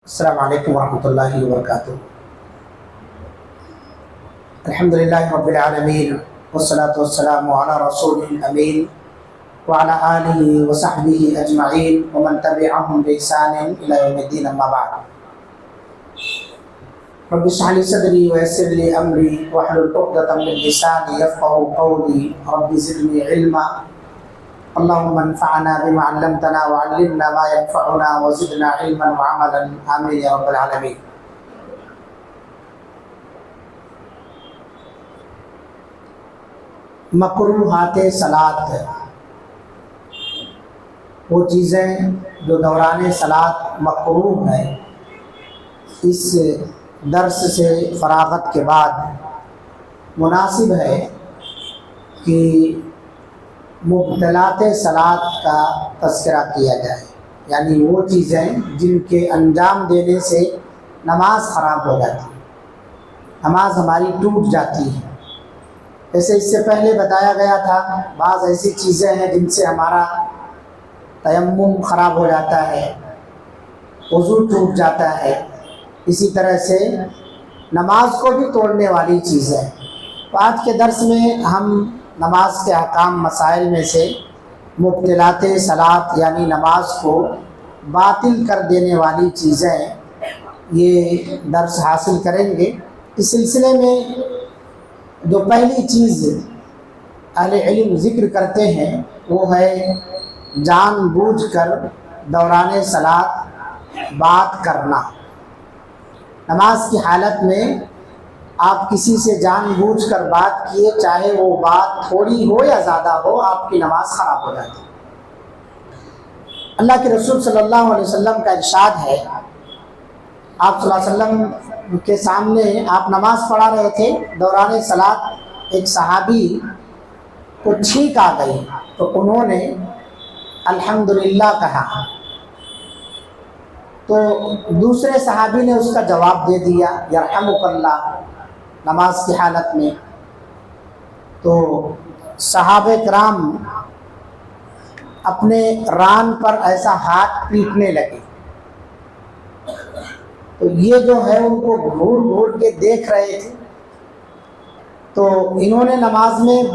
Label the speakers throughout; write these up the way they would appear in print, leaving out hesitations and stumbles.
Speaker 1: السلام علیکم ورحمۃ اللہ وبرکاتہ۔ الحمد للہ رب العالمین والصلاة والسلام علی رسول الامین وعلی آلہ وصحبہ اجمعین ومن تبعہم بإحسان الی یوم الدین، اما بعد۔ رب اشرح لی صدری ویسر لی امری واحلل عقدۃ من لسانی یفقہوا قولی، رب زدنی علما، اللهم انفعنا بما علمتنا وعلمنا ما ينفعنا وزدنا علما وعملا، آمین یا رب العالمین۔ مکروہات صلاۃ، وہ چیزیں جو دوران صلاۃ مکروہ ہیں، اس درس سے فراغت کے بعد مناسب ہے کہ مبطلات صلاۃ کا تذکرہ کیا جائے، یعنی وہ چیزیں جن کے انجام دینے سے نماز خراب ہو جاتی ہے، نماز ہماری ٹوٹ جاتی ہے۔ جیسے اس سے پہلے بتایا گیا تھا، بعض ایسی چیزیں ہیں جن سے ہمارا تیمم خراب ہو جاتا ہے، وضو ٹوٹ جاتا ہے، اسی طرح سے نماز کو بھی توڑنے والی چیزیں۔ تو آج کے درس میں ہم نماز کے احکام مسائل میں سے مبطلات صلاۃ یعنی نماز کو باطل کر دینے والی چیزیں، یہ درس حاصل کریں گے۔ اس سلسلے میں جو پہلی چیز اہل علم ذکر کرتے ہیں وہ ہے جان بوجھ کر دوران صلاۃ بات کرنا۔ نماز کی حالت میں آپ کسی سے جان بوجھ کر بات کیے، چاہے وہ بات تھوڑی ہو یا زیادہ ہو، آپ کی نماز خراب ہو جاتی ہے۔ اللہ کے رسول صلی اللہ علیہ وسلم کا ارشاد ہے، آپ صلی اللہ علیہ وسلم کے سامنے آپ نماز پڑھا رہے تھے، دوران صلاۃ ایک صحابی کو چھینک آ گئی تو انہوں نے الحمدللہ کہا، تو دوسرے صحابی نے اس کا جواب دے دیا یرحمک اللہ، نماز کی حالت میں۔ تو صحابہ کرام اپنے ران پر ایسا ہاتھ پیٹنے لگے، تو یہ جو ہے ان کو گھور گھور کے دیکھ رہے تھے، تو انہوں نے نماز میں یہ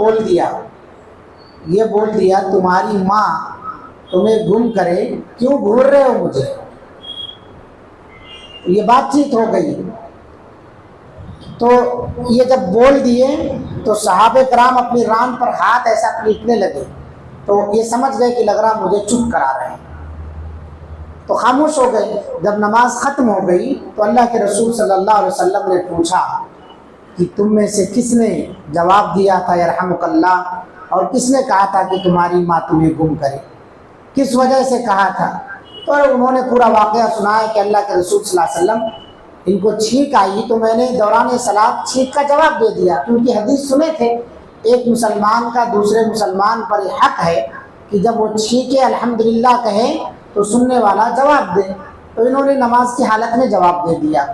Speaker 1: بول دیا تمہاری ماں تمہیں گم کرے، کیوں گھور رہے ہو مجھے؟ یہ بات چیت ہو گئی۔ تو یہ جب بول دیے تو صحابہ کرام اپنی ران پر ہاتھ ایسا پیٹنے لگے، تو یہ سمجھ گئے کہ لگ رہا مجھے چپ کرا رہے ہیں، تو خاموش ہو گئے۔ جب نماز ختم ہو گئی تو اللہ کے رسول صلی اللہ علیہ وسلم نے پوچھا کہ تم میں سے کس نے جواب دیا تھا یرحمک اللہ، اور کس نے کہا تھا کہ تمہاری ماں تمہیں گم کرے، کس وجہ سے کہا تھا؟ تو انہوں نے پورا واقعہ سنایا کہ اللہ کے رسول صلی اللہ علیہ وسلم ان کو چھینک آئی تو میں نے دوران صلاۃ چھینک کا جواب دے دیا، کیونکہ حدیث سنے تھے ایک مسلمان کا دوسرے مسلمان پر یہ حق ہے کہ جب وہ چھینکے الحمدللہ کہے تو سننے والا جواب دے۔ تو انہوں نے نماز کی حالت میں جواب دے دیا۔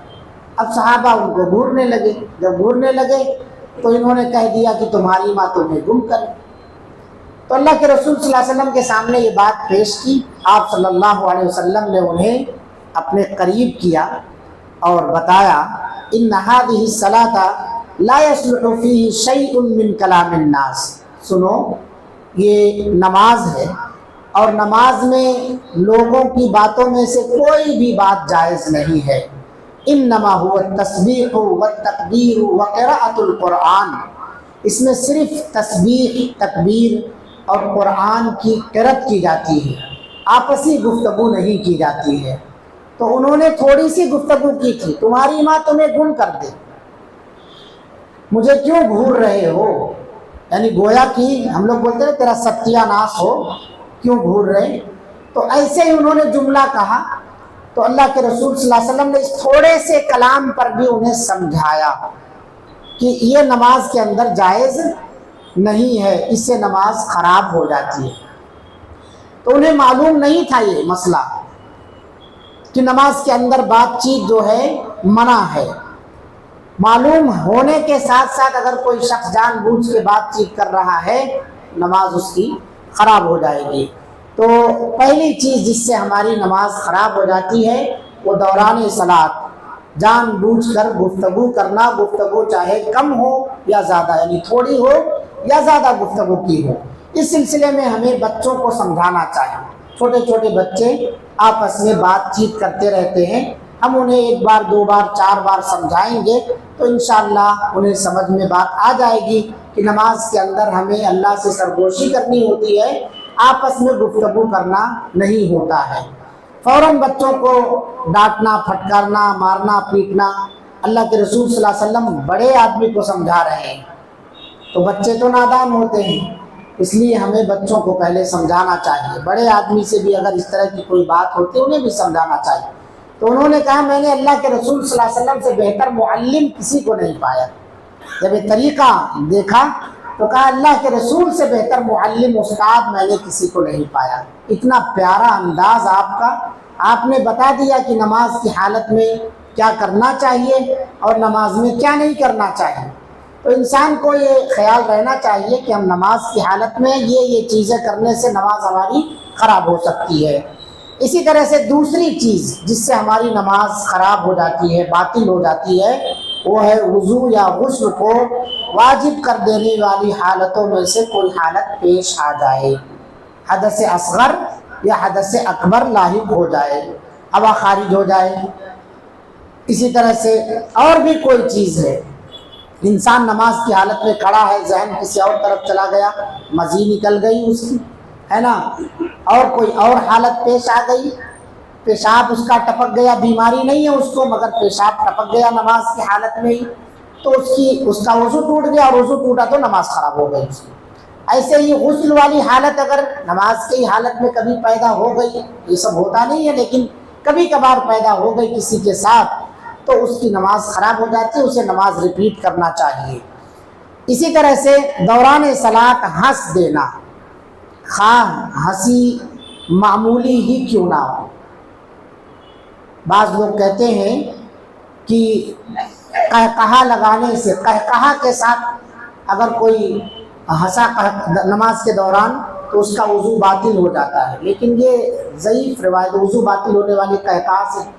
Speaker 1: اب صحابہ ان کو گھورنے لگے، جب گھورنے لگے تو انہوں نے کہہ دیا کہ تمہاری ماں تمہیں گم کرے۔ تو اللہ کے رسول صلی اللہ علیہ وسلم کے سامنے یہ بات پیش کی، آپ صلی اللہ علیہ وسلم نے انہیں اپنے قریب کیا اور بتایا ان هذه الصلاۃ لا يصلح فيه شيء من كلام الناس، سنو یہ نماز ہے اور نماز میں لوگوں کی باتوں میں سے کوئی بھی بات جائز نہیں ہے، انما هو التسبیح والتکبیر وقراءۃ القرآن، اس میں صرف تسبیح، تکبیر اور قرآن کی قرأت کی جاتی ہے، آپسی گفتگو نہیں کی جاتی ہے۔ تو انہوں نے تھوڑی سی گفتگو کی تھی، تمہاری ماں تمہیں گم کر دے، مجھے کیوں گھور رہے ہو، یعنی گویا کہ ہم لوگ بولتے ہیں تیرا ستیہ ناش ہو، کیوں گھور رہے؟ تو ایسے ہی انہوں نے جملہ کہا، تو اللہ کے رسول صلی اللہ علیہ وسلم نے اس تھوڑے سے کلام پر بھی انہیں سمجھایا کہ یہ نماز کے اندر جائز نہیں ہے، اس سے نماز خراب ہو جاتی ہے۔ تو انہیں معلوم نہیں تھا یہ مسئلہ کہ نماز کے اندر بات چیت جو ہے منع ہے۔ معلوم ہونے کے ساتھ ساتھ اگر کوئی شخص جان بوجھ کے بات چیت کر رہا ہے، نماز اس کی خراب ہو جائے گی۔ تو پہلی چیز جس سے ہماری نماز خراب ہو جاتی ہے وہ دوران صلات جان بوجھ کر گفتگو کرنا، گفتگو چاہے کم ہو یا زیادہ، یعنی تھوڑی ہو یا زیادہ گفتگو کی ہو۔ اس سلسلے میں ہمیں بچوں کو سمجھانا چاہیے۔ چھوٹے چھوٹے بچے آپس میں بات چیت کرتے رہتے ہیں، ہم انہیں ایک بار، دو بار، چار بار سمجھائیں گے تو انشاءاللہ انہیں سمجھ میں بات آ جائے گی کہ نماز کے اندر ہمیں اللہ سے سرگوشی کرنی ہوتی ہے، آپس میں گفتگو کرنا نہیں ہوتا ہے۔ فوراً بچوں کو ڈانٹنا، پھٹکارنا، مارنا، پیٹنا، اللہ کے رسول صلی اللہ علیہ وسلم بڑے آدمی کو سمجھا رہے ہیں تو بچے تو نادان ہوتے ہیں، اس لیے ہمیں بچوں کو پہلے سمجھانا چاہیے۔ بڑے آدمی سے بھی اگر اس طرح کی کوئی بات ہوتی ہے انہیں بھی سمجھانا چاہیے۔ تو انہوں نے کہا میں نے اللہ کے رسول صلی اللہ علیہ وسلم سے بہتر معلم کسی کو نہیں پایا۔ جب یہ طریقہ دیکھا تو کہا اللہ کے رسول سے بہتر معلم، استاد میں نے کسی کو نہیں پایا۔ اتنا پیارا انداز آپ کا، آپ نے بتا دیا کہ نماز کی حالت میں کیا کرنا چاہیے اور نماز میں کیا نہیں کرنا چاہیے۔ تو انسان کو یہ خیال رہنا چاہیے کہ ہم نماز کی حالت میں یہ چیزیں کرنے سے نماز ہماری خراب ہو سکتی ہے۔ اسی طرح سے دوسری چیز جس سے ہماری نماز خراب ہو جاتی ہے، باطل ہو جاتی ہے، وہ ہے وضو یا غسل کو واجب کر دینے والی حالتوں میں سے کوئی حالت پیش آ جائے، حدث اصغر یا حدث اکبر لاحق ہو جائے، ہوا خارج ہو جائے، اسی طرح سے اور بھی کوئی چیز ہے۔ انسان نماز کی حالت میں کھڑا ہے، ذہن کسی اور طرف چلا گیا، مزی نکل گئی اس کی، ہے نا، اور کوئی اور حالت پیش آ گئی، پیشاب اس کا ٹپک گیا، بیماری نہیں ہے اس کو مگر پیشاب ٹپک گیا نماز کی حالت میں ہی، تو اس کا وضو ٹوٹ گیا، اور وضو ٹوٹا تو نماز خراب ہو گئی اس کی۔ ایسے ہی غسل والی حالت اگر نماز کی حالت میں کبھی پیدا ہو گئی، یہ سب ہوتا نہیں ہے لیکن کبھی کبھار پیدا ہو گئی کسی کے ساتھ، تو اس کی نماز خراب ہو جاتی ہے، اسے نماز ریپیٹ کرنا چاہیے۔ اسی طرح سے دوران صلات ہنس دینا، خواہ ہنسی معمولی ہی کیوں نہ ہو۔ بعض لوگ کہتے ہیں کہ قہقہا لگانے سے، قہقہا کے ساتھ اگر کوئی ہنسا نماز کے دوران تو اس کا وضو باطل ہو جاتا ہے، لیکن یہ ضعیف روایت۔ وضو باطل ہونے والی قہقہا سے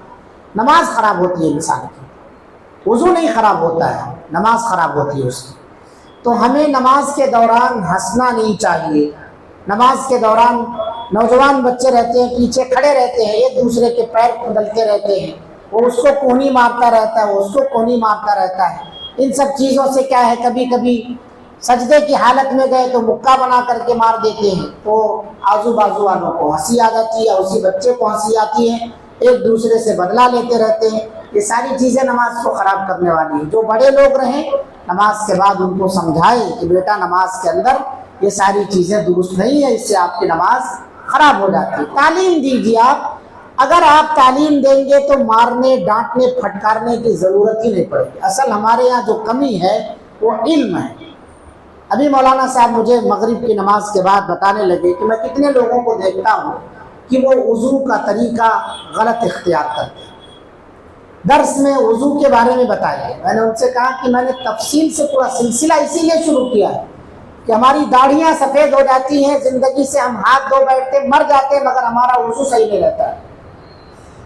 Speaker 1: نماز خراب ہوتی ہے انسان کی، وضو نہیں خراب ہوتا ہے، نماز خراب ہوتی ہے اس کی۔ تو ہمیں نماز کے دوران ہنسنا نہیں چاہیے۔ نماز کے دوران نوجوان بچے رہتے ہیں، پیچھے کھڑے رہتے ہیں، ایک دوسرے کے پیر کھدلتے رہتے ہیں، وہ اس کو کونی مارتا رہتا ہے، وہ اس کو کونی مارتا رہتا ہے۔ ان سب چیزوں سے کیا ہے، کبھی کبھی سجدے کی حالت میں گئے تو مکہ بنا کر کے مار دیتے ہیں، تو آزو بازو والوں کو ہنسی آ جاتی ہے، اسی بچے کو ہنسی آتی ہے، ایک دوسرے سے بدلہ لیتے رہتے ہیں۔ یہ ساری چیزیں نماز کو خراب کرنے والی ہیں۔ جو بڑے لوگ رہیں نماز کے بعد ان کو سمجھائیں کہ بیٹا نماز کے اندر یہ ساری چیزیں درست نہیں ہے، اس سے آپ کی نماز خراب ہو جاتی ہے۔ تعلیم دیجیے آپ، اگر آپ تعلیم دیں گے تو مارنے، ڈانٹنے، پھٹکارنے کی ضرورت ہی نہیں پڑے گی۔ اصل ہمارے یہاں جو کمی ہے وہ علم ہے۔ ابھی مولانا صاحب مجھے مغرب کی نماز کے بعد بتانے لگے کہ میں کتنے لوگوں کو دیکھتا ہوں کہ وہ وضو کا طریقہ غلط اختیار کرتے ہیں۔ درس میں وضو کے بارے میں بتائیے۔ میں نے ان سے کہا کہ میں نے تفصیل سے پورا سلسلہ اسی لیے شروع کیا ہے کہ ہماری داڑھیاں سفید ہو جاتی ہیں، زندگی سے ہم ہاتھ دھو بیٹھتے مر جاتے ہیں، مگر ہمارا وضو صحیح نہیں رہتا ہے۔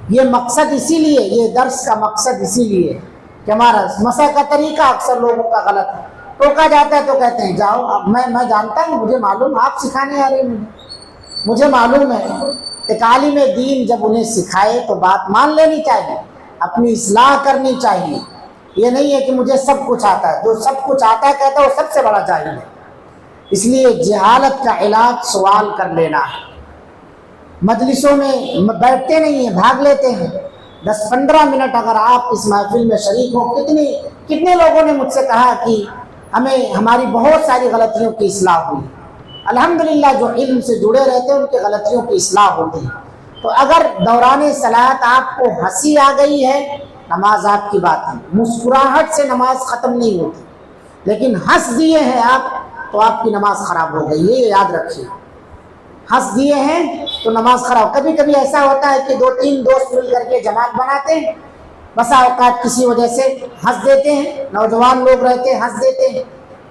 Speaker 1: یہ مقصد اسی لیے، یہ درس کا مقصد اسی لیے کہ ہمارا مسح کا طریقہ اکثر لوگوں کا غلط ہے۔ ٹوکا جاتا ہے تو کہتے ہیں جاؤ، اب میں جانتا ہوں، مجھے معلوم، آپ سکھانے آ رہے ہیں، مجھے معلوم ہے۔ ایک عالم دین جب انہیں سکھائے تو بات مان لینی چاہیے، اپنی اصلاح کرنی چاہیے۔ یہ نہیں ہے کہ مجھے سب کچھ آتا ہے، جو سب کچھ آتا ہے کہتا ہے وہ سب سے بڑا جاہل ہے۔ اس لیے جہالت کا علاج سوال کر لینا ہے۔ مجلسوں میں بیٹھتے نہیں ہیں، بھاگ لیتے ہیں۔ 10-15 منٹ اگر آپ اس محفل میں شریک ہوں، کتنے لوگوں نے مجھ سے کہا کہ ہماری بہت ساری غلطیوں کی اصلاح ہوئی۔ الحمدللہ جو علم سے جڑے رہتے ہیں ان کی غلطیوں کی اصلاح ہوتی ہے۔ تو اگر دوران صلات آپ کو ہنسی آ گئی ہے، نماز آپ کی بات ہے، مسکراہٹ سے نماز ختم نہیں ہوتی، لیکن ہنس دیے ہیں آپ تو آپ کی نماز خراب ہو گئی ہے، یہ یاد رکھیے۔ ہنس دیے ہیں تو نماز خراب۔ کبھی کبھی ایسا ہوتا ہے کہ 2-3 دوست مل کر کے جماعت بناتے ہیں، بسا اوقات کسی وجہ سے ہنس دیتے ہیں، نوجوان لوگ رہتے ہیں ہنس دیتے ہیں،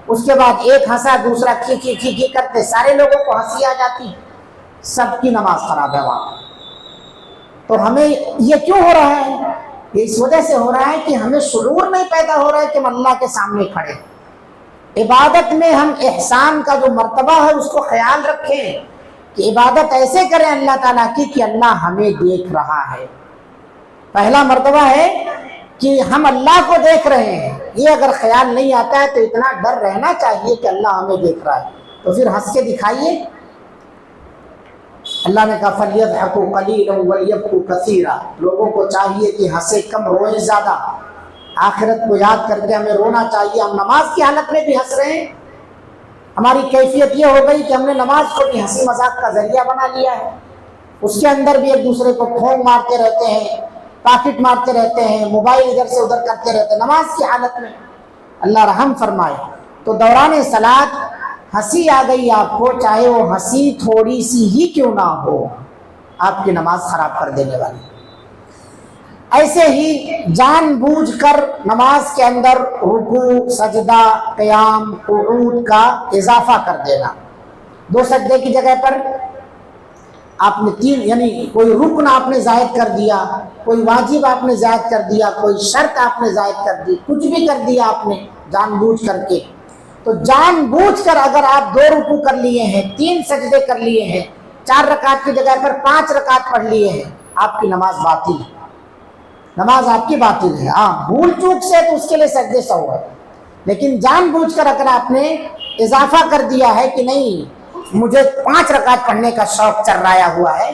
Speaker 1: اس کے بعد ایک ہنسا دوسرا کھی کرتے سارے لوگوں کو ہنسی آ جاتی ہے، سب کی نماز خراب ہے وہاں۔ تو ہمیں یہ کیوں ہو رہا ہے؟ یہ اس وجہ سے ہو رہا ہے کہ ہمیں شعور نہیں پیدا ہو رہا ہے کہ ہم اللہ کے سامنے کھڑے۔ عبادت میں ہم احسان کا جو مرتبہ ہے اس کو خیال رکھیں کہ عبادت ایسے کریں اللہ تعالیٰ کی کہ اللہ ہمیں دیکھ رہا ہے۔ پہلا مرتبہ ہے کہ ہم اللہ کو دیکھ رہے ہیں، یہ اگر خیال نہیں آتا ہے تو اتنا ڈر رہنا چاہیے کہ اللہ ہمیں دیکھ رہا ہے، تو پھر ہنس کے دکھائیے۔ اللہ نے کہا فَلْيَضْحَكُوا قَلِيلًا وَلْيَبْكُوا كَثِيرًا، لوگوں کو چاہیے کہ ہنسے کم روئیں زیادہ۔ آخرت کو یاد کر کے ہمیں رونا چاہیے۔ ہم نماز کی حالت میں بھی ہنس رہے ہیں، ہماری کیفیت یہ ہو گئی کہ ہم نے نماز کو بھی ہنسی مذاق کا ذریعہ بنا لیا ہے۔ اس کے اندر بھی ایک دوسرے کو پھونک مارتے رہتے ہیں، پاکٹ مارتے رہتے ہیں، موبائل ادھر سے ادھر کرتے رہتے ہیں نماز کی حالت میں۔ اللہ رحم فرمائے۔ تو دوران صلاۃ ہنسی آ گئی آپ کو، چاہے وہ ہنسی تھوڑی سی ہی کیوں نہ ہو، آپ کی نماز خراب کر دینے والی۔ ایسے ہی جان بوجھ کر نماز کے اندر رکوع، سجدہ، قیام، قعود کا اضافہ کر دینا۔ 2 سجدے کی جگہ پر آپ نے 3، یعنی کوئی رکن آپ نے زائد کر دیا، کوئی واجب آپ نے زائد کر دیا، کوئی شرط آپ نے زائد کر دی، کچھ بھی کر دیا آپ نے جان بوجھ کر کے۔ تو جان بوجھ کر اگر آپ 2 رکوع کر لیے ہیں، 3 سجدے کر لیے ہیں، 4 رکعت کی جگہ پر 5 رکعت پڑھ لیے ہیں، آپ کی نماز باطل ہے، نماز آپ کی باطل ہے۔ ہاں بھول چوک سے تو اس کے لیے سجدے 100 ہے، لیکن جان بوجھ کر اگر آپ نے اضافہ کر دیا ہے کہ نہیں مجھے 5 رکعت پڑھنے کا شوق چررایا ہوا ہے،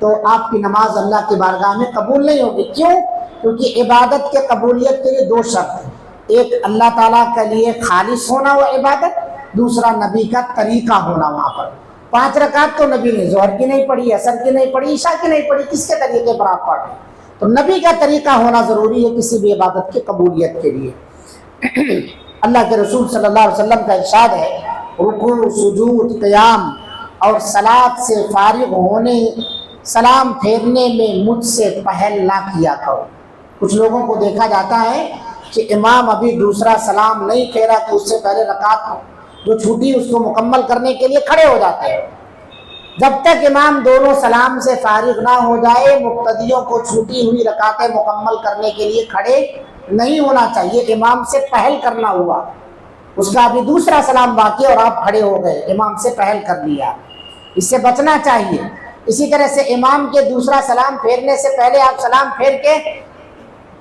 Speaker 1: تو آپ کی نماز اللہ کی بارگاہ میں قبول نہیں ہوگی۔ کیوں؟ کیونکہ عبادت کے قبولیت کے لیے 2 شرط ہیں، ایک اللہ تعالیٰ کے لیے خالص ہونا وہ عبادت، دوسرا نبی کا طریقہ ہونا وہاں پر۔ 5 رکعت تو نبی نے ظہر کی نہیں پڑھی، عصر کی نہیں پڑھی، عشاء کی نہیں پڑھی، کس کے طریقے پر آپ پڑھ رہے ہیں؟ تو نبی کا طریقہ ہونا ضروری ہے کسی بھی عبادت کی قبولیت کے لیے۔ اللہ کے رسول صلی اللہ علیہ وسلم کا ارشاد ہے رکوع، سجود، قیام اور صلاۃ سے فارغ ہونے، سلام پھیرنے میں مجھ سے پہل نہ کیا کرو۔ کچھ لوگوں کو دیکھا جاتا ہے کہ امام ابھی دوسرا سلام نہیں پھیرا کہ اس سے پہلے رکعت جو چھوٹی اس کو مکمل کرنے کے لیے کھڑے ہو جاتے ہیں۔ جب تک امام دونوں سلام سے فارغ نہ ہو جائے، مقتدیوں کو چھوٹی ہوئی رکعتیں مکمل کرنے کے لیے کھڑے نہیں ہونا چاہیے۔ امام سے پہل کرنا ہوا، اس کا ابھی دوسرا سلام باقی اور آپ کھڑے ہو گئے، امام سے پہل کر لیا، اس سے بچنا چاہیے۔ اسی طرح سے امام کے دوسرا سلام پھیرنے سے پہلے آپ سلام پھیر کے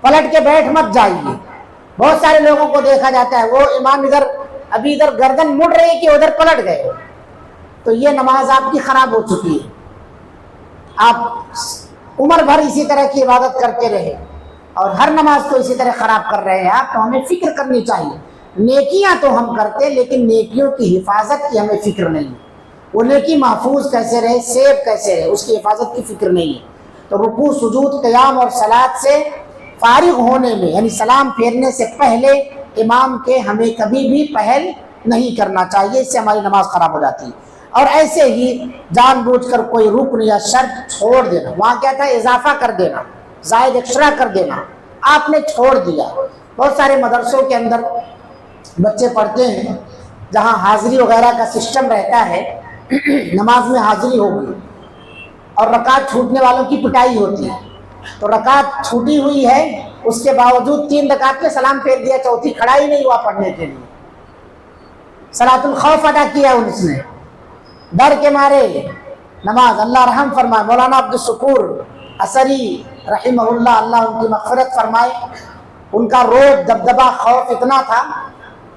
Speaker 1: پلٹ کے بیٹھ مت جائیے۔ بہت سارے لوگوں کو دیکھا جاتا ہے وہ امام ابھی ادھر گردن مڑ رہی ہے کہ ادھر پلٹ گئے، تو یہ نماز آپ کی خراب ہو چکی ہے۔ آپ عمر بھر اسی طرح کی عبادت کرتے رہے اور ہر نماز کو اسی طرح خراب کر رہے ہیں آپ، تو ہمیں فکر کرنی چاہیے۔ نیکیاں تو ہم کرتے لیکن نیکیوں کی حفاظت کی ہمیں فکر نہیں ہے، وہ نیکی محفوظ کیسے رہے، سیف کیسے رہے، اس کی حفاظت کی فکر نہیں ہے۔ تو رکوع، سجود، قیام اور صلاۃ سے فارغ ہونے میں، یعنی سلام پھیرنے سے پہلے امام کے ہمیں کبھی بھی پہل نہیں کرنا چاہیے، اس سے ہماری نماز خراب ہو جاتی ہے۔ اور ایسے ہی جان بوجھ کر کوئی رکن یا شرط چھوڑ دینا، وہاں کیا تھا اضافہ کر دینا، زائد ایکسٹرا کر دینا، آپ نے چھوڑ دیا۔ بہت سارے مدرسوں کے اندر بچے پڑھتے ہیں جہاں حاضری وغیرہ کا سسٹم رہتا ہے، نماز میں حاضری ہوگی اور رکعت چھوٹنے والوں کی پٹائی ہوتی ہے، تو رکعت چھوٹی ہوئی ہے اس کے باوجود 3 رکعت میں سلام پھیر دیا، چوتھی کھڑا ہی نہیں ہوا پڑھنے کے لیے، صلاۃ الخوف ادا کیا اس نے، ڈر کے مارے نماز۔ اللہ رحم فرمائے، مولانا عبدالشکور اثری رحمہ اللہ، اللہ ان کی مغفرت فرمائے، ان کا روب دبدبہ خوف اتنا تھا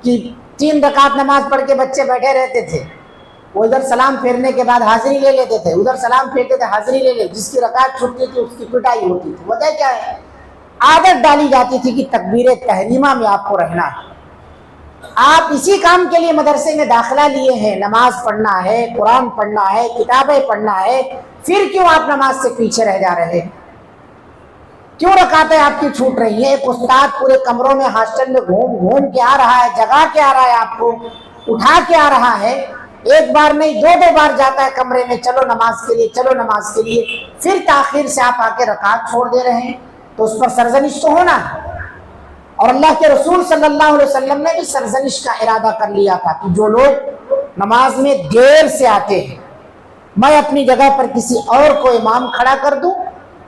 Speaker 1: کہ 3 رکعت نماز پڑھ کے بچے بیٹھے رہتے تھے، وہ ادھر سلام پھیرنے کے بعد حاضری لے لیتے تھے، ادھر سلام پھیرتے تھے حاضری لے لیتے، جس کی رکعت چھوٹتی تھی اس کی پٹائی ہوتی تھی۔ وجہ کیا ہے؟ عادت ڈالی جاتی تھی کہ تکبیر تحریمہ میں آپ کو رہنا ہے۔ آپ اسی کام کے لیے مدرسے میں داخلہ لیے ہیں، نماز پڑھنا ہے، قرآن پڑھنا ہے، کتابیں پڑھنا ہے، پھر کیوں آپ نماز سے پیچھے رہ جا رہے ہیں؟ کیوں رکعتیں آپ کی چھوٹ رہی ہیں؟ ایک استاد پورے کمروں میں ہاسٹل میں گھوم گھوم کے آ رہا ہے، جگا کے آ رہا ہے، آپ کو اٹھا کے آ رہا ہے، ایک بار نہیں 2 بار جاتا ہے کمرے میں، چلو نماز کے لیے، چلو نماز کے لیے، پھر تاخیر سے آپ آ کے رکعت چھوڑ دے رہے ہیں، تو اس پر سرزنش تو ہونا ہے۔ اور اللہ کے رسول صلی اللہ علیہ وسلم نے بھی سرزنش کا ارادہ کر لیا تھا کہ جو لوگ نماز میں دیر سے آتے ہیں، میں اپنی جگہ پر کسی اور کو امام کھڑا کر دوں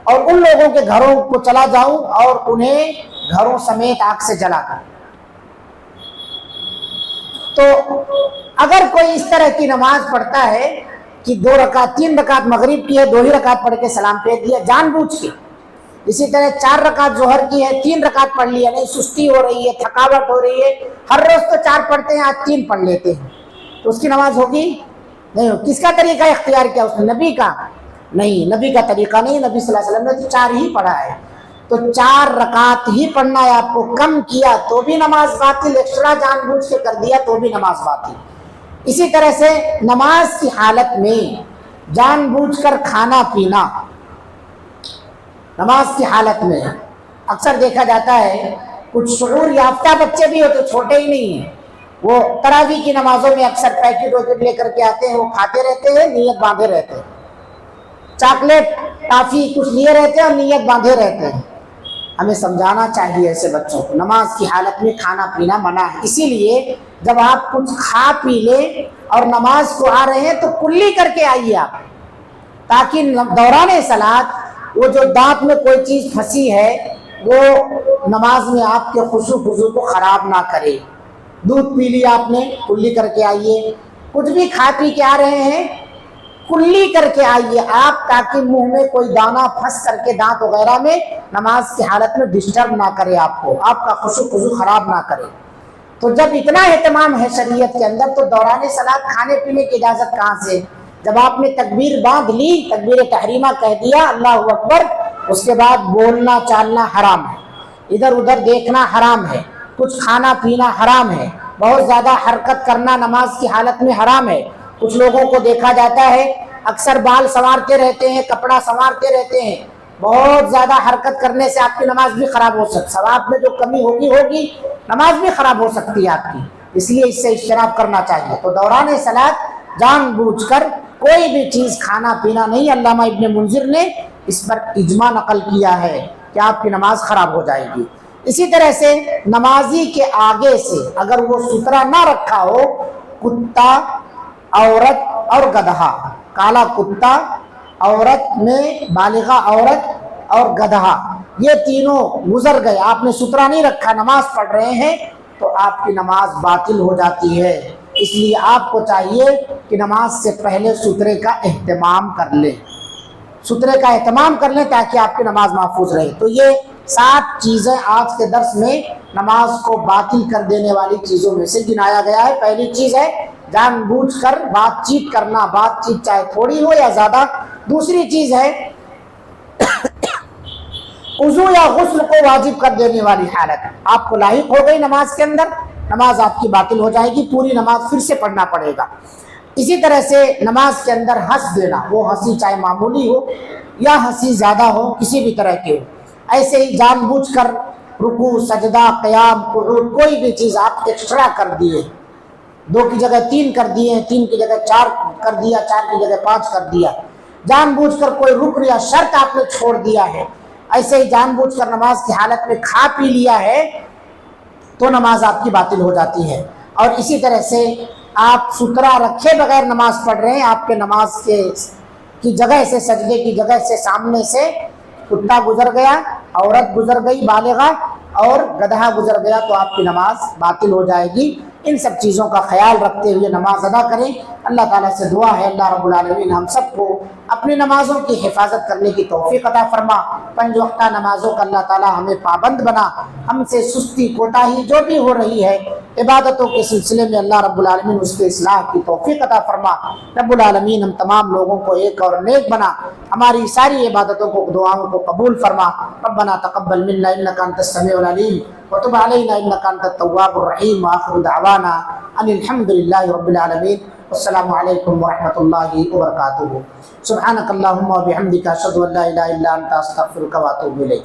Speaker 1: اور ان لوگوں کے گھروں کو چلا جاؤں اور انہیں گھروں سمیت آگ سے جلا دوں۔ تو اگر کوئی اس طرح کی نماز پڑھتا ہے کہ 2 رکعت 3 رکعت مغرب کی ہے 2 ہی رکعت پڑھ کے سلام پھیر دیا جان بوجھ کے، اسی طرح 4 رکعت ظہر کی ہے 3 رکعت پڑھ لیا، نہیں سستی ہو رہی ہے تھکاوٹ ہو رہی ہے، ہر روز تو 4 پڑھتے ہیں آج 3 پڑھ لیتے ہیں، تو اس کی نماز ہوگی نہیں ہوگی۔ کس کا طریقہ اختیار کیا اس نے؟ نبی کا نہیں، نبی کا طریقہ نہیں، نبی صلی اللہ علیہ وسلم نے تو 4 ہی پڑھا ہے، تو 4 رکعت ہی پڑھنا ہے آپ کو، کم کیا تو بھی نماز باطل، ایکسٹرا جان بوجھ کے کر دیا تو بھی نماز باطل۔ اسی طرح سے نماز کی حالت میں جان بوجھ کر کھانا پینا، نماز کی حالت میں اکثر دیکھا جاتا ہے کچھ شعور یافتہ بچے بھی ہوتے، چھوٹے ہی نہیں ہیں، وہ تراویح کی نمازوں میں اکثر پیکٹ ویکٹ لے کر کے آتے ہیں، وہ کھاتے رہتے ہیں نیت باندھے رہتے ہیں، چاکلیٹ ٹافی کچھ لیے رہتے ہیں اور نیت باندھے رہتے ہیں۔ ہمیں سمجھانا چاہیے ایسے بچوں کو، نماز کی حالت میں کھانا پینا منع ہے، اسی لیے جب آپ کچھ کھا پی لیں اور نماز کو آ رہے ہیں تو کلی کر کے آئیے آپ، تاکہ دوران صلاۃ وہ جو دانت میں کوئی چیز پھنسی ہے وہ نماز میں آپ کے خشوع خضوع کو خراب نہ کرے۔ دودھ پی لیا آپ نے، کلی کر کے آئیے، کچھ بھی کھا پی کے آ رہے ہیں کلی کر کے آئیے آپ، تاکہ منہ میں کوئی دانہ پھنس کر کے دانت وغیرہ میں نماز کی حالت میں ڈسٹرب نہ کرے، آپ کو، آپ کا خشوع خضوع خراب نہ کرے۔ تو جب اتنا اہتمام ہے شریعت کے اندر تو دوران صلاۃ کھانے پینے کی اجازت کہاں سے؟ جب آپ نے تکبیر باندھ لی، تکبیر تحریمہ کہہ دیا اللہ اکبر، اس کے بعد بولنا چالنا حرام ہے، ادھر ادھر دیکھنا حرام ہے، کچھ کھانا پینا حرام ہے، بہت زیادہ حرکت کرنا نماز کی حالت میں حرام ہے۔ کچھ لوگوں کو دیکھا جاتا ہے اکثر بال سنوارتے رہتے ہیں، کپڑا سنوارتے رہتے ہیں، بہت زیادہ حرکت کرنے سے آپ کی نماز بھی خراب ہو سکتی، ثواب میں جو کمی ہوگی نماز بھی خراب ہو سکتی ہے آپ کی، اس لیے اس سے اجتناب کرنا چاہیے۔ تو دوران صلاۃ جان بوجھ کر کوئی بھی چیز کھانا پینا نہیں، علامہ ابن منذر نے اس پر اجماع نقل کیا ہے کہ آپ کی نماز خراب ہو جائے گی۔ اسی طرح سے نمازی کے آگے سے اگر وہ سترہ نہ رکھا ہو، کتا، عورت اور گدھا، کالا کتا، عورت میں بالغہ عورت اور گدھا، یہ تینوں گزر گئے، آپ نے سترہ نہیں رکھا، نماز پڑھ رہے ہیں تو آپ کی نماز باطل ہو جاتی ہے۔ اس لیے آپ کو چاہیے کہ نماز سے پہلے سترے کا اہتمام کر لیں، سترے کا اہتمام کر لیں تاکہ آپ کی نماز محفوظ رہے۔ تو یہ 7 چیزیں آج کے درس میں نماز کو باطل کر دینے والی چیزوں میں سے گنایا گیا ہے۔ پہلی چیز ہے جان بوجھ کر بات چیت کرنا، بات چیت چاہے تھوڑی ہو یا زیادہ۔ دوسری چیز ہے وضو یا غسل کو واجب کر دینے والی حالت، آپ کو لاحق ہو گئی نماز کے اندر، نماز آپ کی باطل ہو جائے گی، پوری نماز پھر سے پڑھنا پڑے گا۔ اسی طرح سے نماز کے اندر ہنس دینا، وہ ہنسی چاہے معمولی ہو یا ہنسی زیادہ ہو، کسی بھی طرح کے ہو، ایسے ہی جان بوجھ کر رکوع، سجدہ، قیام، قعود، کوئی بھی چیز آپ ایکسٹرا کر دیے، 2 کی جگہ 3 کر دیے، 3 کی جگہ 4 کر دیا، 4 کی جگہ 5 کر دیا، جان بوجھ کر کوئی رکن یا شرط آپ نے چھوڑ دیا ہے، ایسے ہی جان بوجھ کر نماز کی حالت میں کھا پی لیا ہے تو نماز آپ کی باطل ہو جاتی ہے۔ اور اسی طرح سے آپ سترہ رکھے بغیر نماز پڑھ رہے ہیں، آپ کے نماز کی جگہ سے، سجدے کی جگہ سے سامنے سے کتا گزر گیا، عورت گزر گئی بالغہ اور گدھا گزر گیا تو آپ کی نماز باطل ہو جائے گی۔ ان سب چیزوں کا خیال رکھتے ہوئے نماز ادا کریں۔ اللہ تعالیٰ سے دعا ہے اللہ رب العالمین ہم سب کو اپنی نمازوں کی حفاظت کرنے کی توفیق عطا فرما، 5 وقتہ نمازوں کا اللہ تعالیٰ ہمیں پابند بنا، ہم سے سستی کوتاہی جو بھی ہو رہی ہے عبادتوں کے سلسلے میں اللہ رب العالمین اس کے اصلاح کی توفیق عطا فرما۔ رب العالمین ہم تمام لوگوں کو ایک اور نیک بنا، ہماری ساری عبادتوں کو، دعاؤں کو قبول فرما۔ ربنا تقبل منا انک انت السمیع العلیم وتب علینا انک انت التواب الرحیم، وآخر دعوانا ان الحمد للہ رب العالمین۔ السلام علیکم ورحمۃ اللہ وبرکاتہ۔ سبحانک اللہم وبحمدک اشہد ان لا الہ الا انت استغفرک واتوب الیک۔